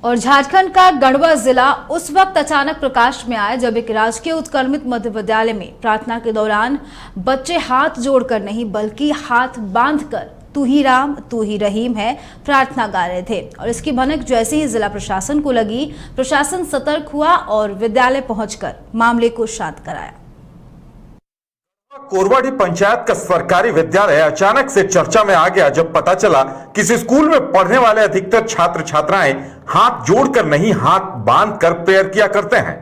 और झारखंड का गढ़वा जिला उस वक्त अचानक प्रकाश में आया जब एक राजकीय उत्क्रमित मध्य विद्यालय में प्रार्थना के दौरान बच्चे हाथ जोड़कर नहीं बल्कि हाथ बांधकर तू ही राम तू ही रहीम है प्रार्थना गा रहे थे। और इसकी भनक जैसे ही जिला प्रशासन को लगी, प्रशासन सतर्क हुआ और विद्यालय पहुंचकर मामले को शांत कराया। कोरवाडी पंचायत का सरकारी विद्यालय अचानक से चर्चा में आ गया जब पता चला कि इस स्कूल में पढ़ने वाले अधिकतर छात्र छात्राएं हाथ जोड़कर नहीं हाथ बांधकर प्रेयर किया करते हैं।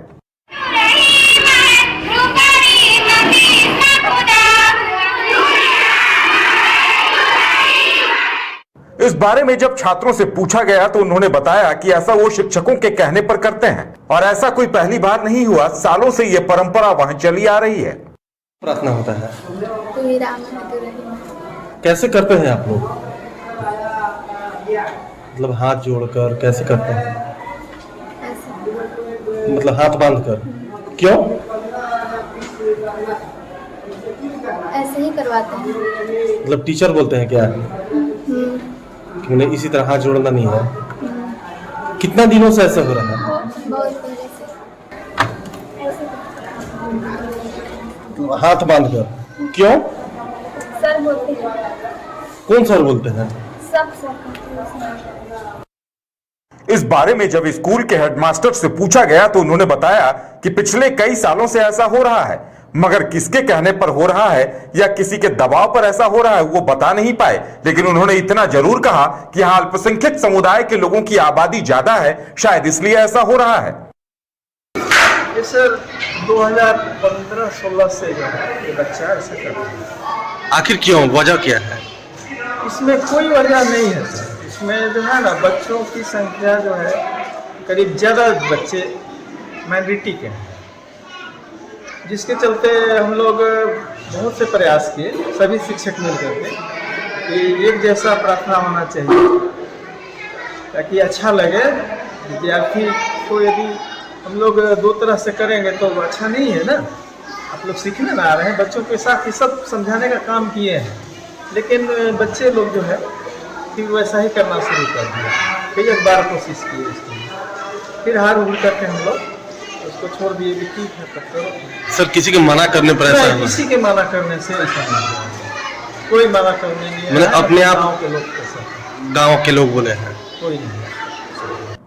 इस बारे में जब छात्रों से पूछा गया तो उन्होंने बताया कि ऐसा वो शिक्षकों के कहने पर करते हैं और ऐसा कोई पहली बार नहीं हुआ, सालों से ये परंपरा वहां चली आ रही है। प्रार्थना होता है, तू ही राम है तू रहीम। कैसे करते हैं आप लोग? मतलब हाथ जोड़कर कैसे करते हैं? ऐसे मतलब हाथ बांधकर? क्यों? ऐसे ही करवाते हैं। मतलब टीचर बोलते हैं क्या कि उन्हें इसी तरह हाथ जोड़ना नहीं है? कितना दिनों से ऐसा हो रहा है? बहुत पहले से ऐसे हाथ बांधकर? क्यों? सर बोलते हैं, कौन सर बोलते हैं? सब सर कहते हैं। इस बारे में जब स्कूल के हेडमास्टर से पूछा गया तो उन्होंने बताया कि पिछले कई सालों से ऐसा हो रहा है, मगर किसके कहने पर हो रहा है या किसी के दबाव पर ऐसा हो रहा है वो बता नहीं पाए। लेकिन उन्होंने इतना जरूर कहा कि यहाँ अल्पसंख्यक समुदाय के लोगों की आबादी ज्यादा है, शायद इसलिए ऐसा हो रहा है। ये सर 2015-16 से जो है ये बच्चा ऐसा कर रहा है। आखिर क्यों? वजह क्या है? इसमें कोई वजह नहीं है सर। इसमें जो है ना बच्चों की संख्या जो है करीब ज़्यादा बच्चे माइनॉरिटी के हैं, जिसके चलते हम लोग बहुत से प्रयास किए, सभी शिक्षक मिल करके कि एक जैसा प्रार्थना होना चाहिए ताकि अच्छा लगे विद्यार्थी को। यदि हम लोग दो तरह से करेंगे तो अच्छा नहीं है ना। आप लोग सीखने ना आ रहे हैं, बच्चों के साथ ये सब समझाने का काम किए हैं, लेकिन बच्चे लोग जो है फिर वैसा ही करना शुरू कर दिया। कई बार कोशिश की इसके लिए, फिर हार उड़ करके हम लोग उसको छोड़ दिए भी ठीक है तब करो। सर किसी के मना करने पर ऐसा है? किसी के मना करने से ऐसा नहीं है, कोई मना करने नहीं है। मतलब अपने आप गाँव के लोग कैसा, गाँव के लोग बोले हैं? कोई नहीं।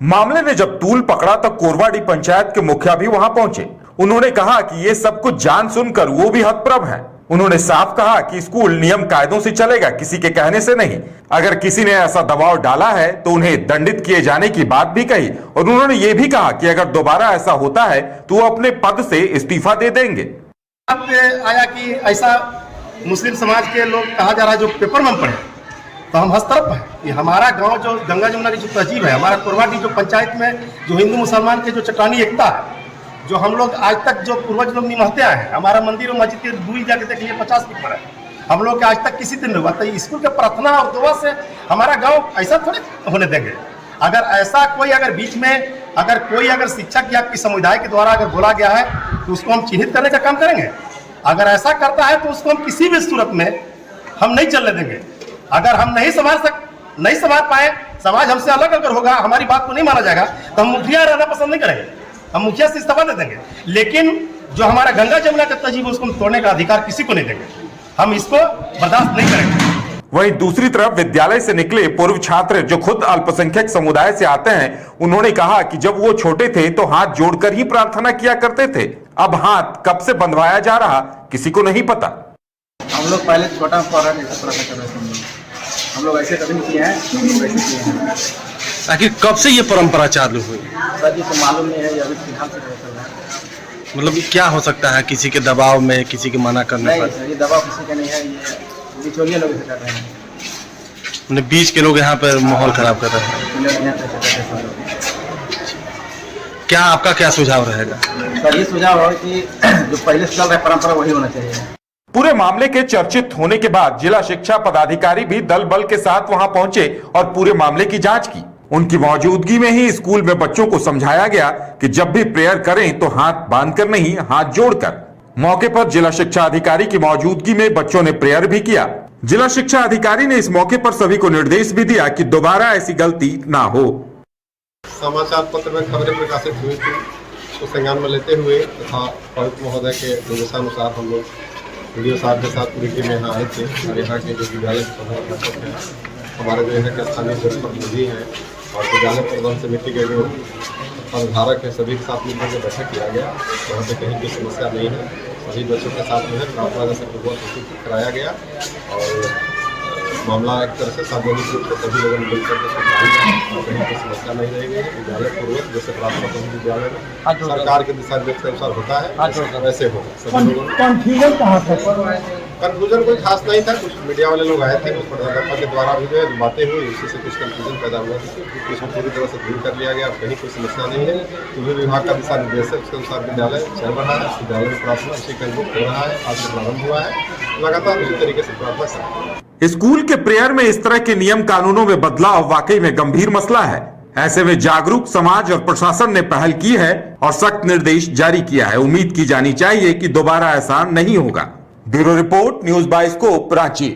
मामले ने जब तूल पकड़ा तो कोरवाडी पंचायत के मुखिया भी वहां पहुंचे। उन्होंने कहा कि ये सब कुछ जान सुनकर वो भी हतप्रभ हैं। उन्होंने साफ कहा कि स्कूल नियम कायदों से चलेगा, किसी के कहने से नहीं। अगर किसी ने ऐसा दबाव डाला है तो उन्हें दंडित किए जाने की बात भी कही और उन्होंने ये भी कहा कि अगर दोबारा ऐसा होता है तो वो अपने पद से इस्तीफा दे देंगे। आया कि ऐसा मुस्लिम समाज के लोग कहा जा रहा है जो पेपर में पढ़े, तो हम हस्तरफ हैं कि हमारा गांव जो गंगा जमुना की जो तहजीब है, हमारा कोरवाडी जो पंचायत में जो हिंदू मुसलमान के जो चट्टानी एकता है, जो हम लोग आज तक जो पूर्वज लोग निभाते आए हैं, हमारा मंदिर और मस्जिद की दूरी जाके देखिए 50 फीट पर है, हम लोग के आज तक किसी दिन नहीं हुआ। तो स्कूल के प्रार्थना और दुआ से हमारा गांव ऐसा थोड़े होने देंगे। अगर ऐसा कोई अगर बीच में अगर कोई अगर शिक्षक या किसी समुदाय के द्वारा अगर बोला गया है तो उसको हम चिन्हित करने का काम करेंगे। अगर ऐसा करता है तो उसको हम किसी भी सूरत में हम नहीं चलने देंगे। अगर हम नहीं संभाल पाए, समाज हमसे अलग अगर होगा, हमारी बात को नहीं माना जाएगा, तो हम मुखिया रहना पसंद नहीं करेंगे, हम मुखिया से इस्तीफा दे देंगे। लेकिन जो हमारा गंगा जमुना का तहजीब है उसको हम तोड़ने का अधिकार किसी को नहीं देंगे, हम इसको बर्दाश्त नहीं करेंगे। वहीं दूसरी तरफ विद्यालय से निकले पूर्व छात्र जो खुद अल्पसंख्यक समुदाय से आते हैं, उन्होंने कहा कि जब वो छोटे थे तो हाथ जोड़कर ही प्रार्थना किया करते थे, अब हाथ कब से बंधवाया जा रहा किसी को नहीं पता। हम लोग पहले छोटा प्रार्थना कर रहे थे, हम लोग ऐसे कभी नहीं किए हैं, हम लोग ऐसे किए हैं। आखिर कब से ये परंपरा चालू हुई? सर जी तो मालूम नहीं है, ये अभी फिलहाल से चल रहा है। मतलब क्या हो सकता है? किसी के दबाव में, किसी के मना करने नहीं पर? सर, ये दबाव किसी का नहीं है, ये बिचौलिए लोग से कर रहे हैं। मतलब बीच के लोग यहाँ पर माहौल खराब कर रहे हैं। क्या आपका क्या सुझाव रहेगा? सर ये सुझाव है कि जो पहले से चल रहा है परंपरा वही होना चाहिए। पूरे मामले के चर्चित होने के बाद जिला शिक्षा पदाधिकारी भी दल बल के साथ वहां पहुंचे और पूरे मामले की जांच की। उनकी मौजूदगी में ही स्कूल में बच्चों को समझाया गया कि जब भी प्रेयर करें तो हाथ बांधकर नहीं, हाथ जोड़कर। मौके पर जिला शिक्षा अधिकारी की मौजूदगी में बच्चों ने प्रेयर भी किया। जिला शिक्षा अधिकारी ने इस मौके पर सभी को निर्देश भी दिया कि दोबारा ऐसी गलती ना हो। समाचार पत्र में खबरें प्रकाशित हुई थी, उसको संज्ञान में लेते हुए तथा उपायुक्त महोदय के निर्देशानुसार हम लोग वीडियो साहब के साथ पूरी टीम यहाँ आए थे और यहाँ के जो विद्यालय प्रबंधक हैं, हमारे जो यहाँ के स्थानीय जनप्रतिनिधि हैं और विद्यालय प्रबंधन समिति के जो पदधारक है, सभी के साथ मिलकर के बैठक किया गया। वहाँ पे कहीं कोई समस्या नहीं है, सभी बच्चों के साथ में प्रार्थना जैसे पूर्वक घोषित कराया गया और मामला एक तरह से सार्वजनिक रूप से सभी लोगों ने मिलकर के और कहीं कोई समस्या नहीं रह गई। विद्यालय पूर्वक जैसे प्रार्थना सभी विद्यालय में सरकार के दिशा निर्देश के अनुसार होता है वैसे हो सभी लोगों कन्फ्यूजन कहाँ था? कन्फ्यूजन कोई खास नहीं था, कुछ मीडिया वाले लोग आए थे, कुछ प्रधानाध्यापक के द्वारा भी जो है बातें हुई, उसी से कुछ कन्फ्यूजन पैदा हुआ था, इसमें पूरी तरह से दूर कर लिया गया। कहीं कोई समस्या नहीं है, विभिन्न विभाग का दिशा निर्देश है, उसके अनुसार विद्यालय चल रहा है। विद्यालय में प्रार्थना इसी केंद्रित हो रहा है, आज से प्रारंभ हुआ है, लगातार उसी तरीके से प्रार्थना कर रहे हैं। स्कूल के प्रेयर में इस तरह के नियम कानूनों में बदलाव वाकई में गंभीर मसला है। ऐसे में जागरूक समाज और प्रशासन ने पहल की है और सख्त निर्देश जारी किया है। उम्मीद की जानी चाहिए कि दोबारा ऐसा नहीं होगा। Bureau report, news bioscope, Ranchi.